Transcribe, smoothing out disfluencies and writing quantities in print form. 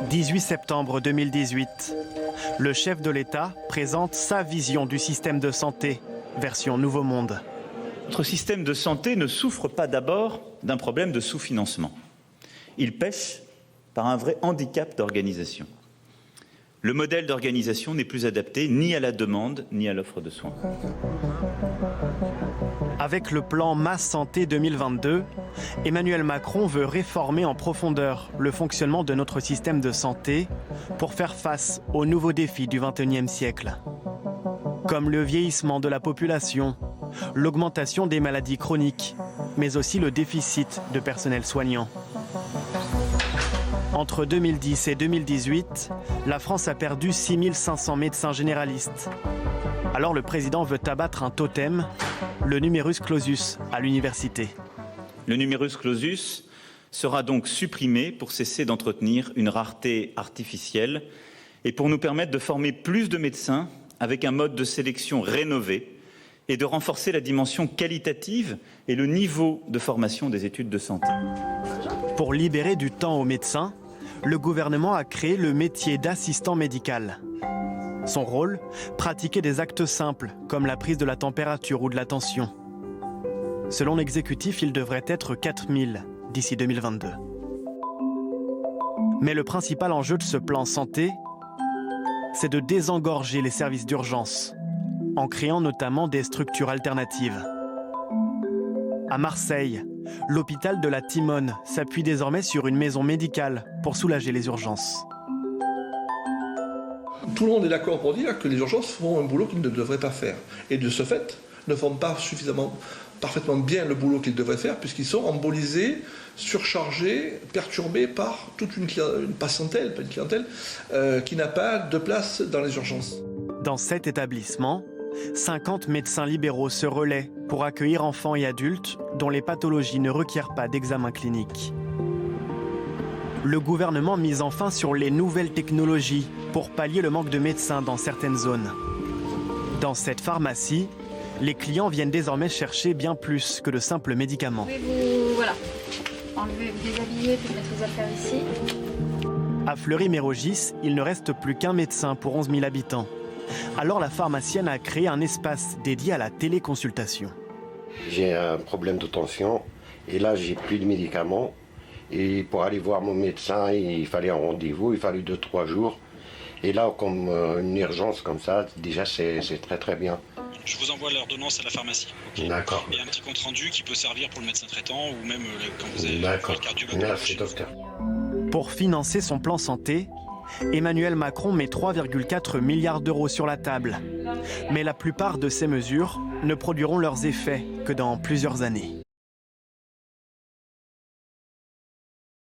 18 septembre 2018. Le chef de l'État présente sa vision du système de santé, version Nouveau Monde. Notre système de santé ne souffre pas d'abord d'un problème de sous-financement. Il pèche par un vrai handicap d'organisation. Le modèle d'organisation n'est plus adapté ni à la demande ni à l'offre de soins. Avec le plan Ma Santé 2022, Emmanuel Macron veut réformer en profondeur le fonctionnement de notre système de santé pour faire face aux nouveaux défis du XXIe siècle, comme le vieillissement de la population, l'augmentation des maladies chroniques, mais aussi le déficit de personnel soignant. Entre 2010 et 2018, la France a perdu 6500 médecins généralistes. Alors le président veut abattre un totem, le numerus clausus, à l'université. Le numerus clausus sera donc supprimé pour cesser d'entretenir une rareté artificielle et pour nous permettre de former plus de médecins avec un mode de sélection rénové et de renforcer la dimension qualitative et le niveau de formation des études de santé. Pour libérer du temps aux médecins, le gouvernement a créé le métier d'assistant médical. Son rôle, pratiquer des actes simples, comme la prise de la température ou de la tension. Selon l'exécutif, il devrait être 4000 d'ici 2022. Mais le principal enjeu de ce plan santé, c'est de désengorger les services d'urgence, en créant notamment des structures alternatives. À Marseille, l'hôpital de la Timone s'appuie désormais sur une maison médicale pour soulager les urgences. Tout le monde est d'accord pour dire que les urgences font un boulot qu'ils ne devraient pas faire. Et de ce fait, ne font pas parfaitement bien le boulot qu'ils devraient faire, puisqu'ils sont embolisés, surchargés, perturbés par toute une patientèle, pas une clientèle, qui n'a pas de place dans les urgences. Dans cet établissement, 50 médecins libéraux se relaient pour accueillir enfants et adultes dont les pathologies ne requièrent pas d'examen clinique. Le gouvernement mise enfin sur les nouvelles technologies pour pallier le manque de médecins dans certaines zones. Dans cette pharmacie, les clients viennent désormais chercher bien plus que de simples médicaments. Vous enlever, vous déshabiller, puis mettre vos affaires ici. À Fleury-Mérogis, il ne reste plus qu'un médecin pour 11 000 habitants. Alors la pharmacienne a créé un espace dédié à la téléconsultation. J'ai un problème de tension et là j'ai plus de médicaments. Et pour aller voir mon médecin, il fallait un rendez-vous, il fallait 2-3 jours. Et là, comme une urgence comme ça, déjà c'est très très bien. Je vous envoie l'ordonnance à la pharmacie. Okay. D'accord. Et un petit compte rendu qui peut servir pour le médecin traitant ou même quand vous avez le cardiologue. Merci docteur. Pour financer son plan santé, Emmanuel Macron met 3,4 milliards d'euros sur la table. Mais la plupart de ces mesures ne produiront leurs effets que dans plusieurs années.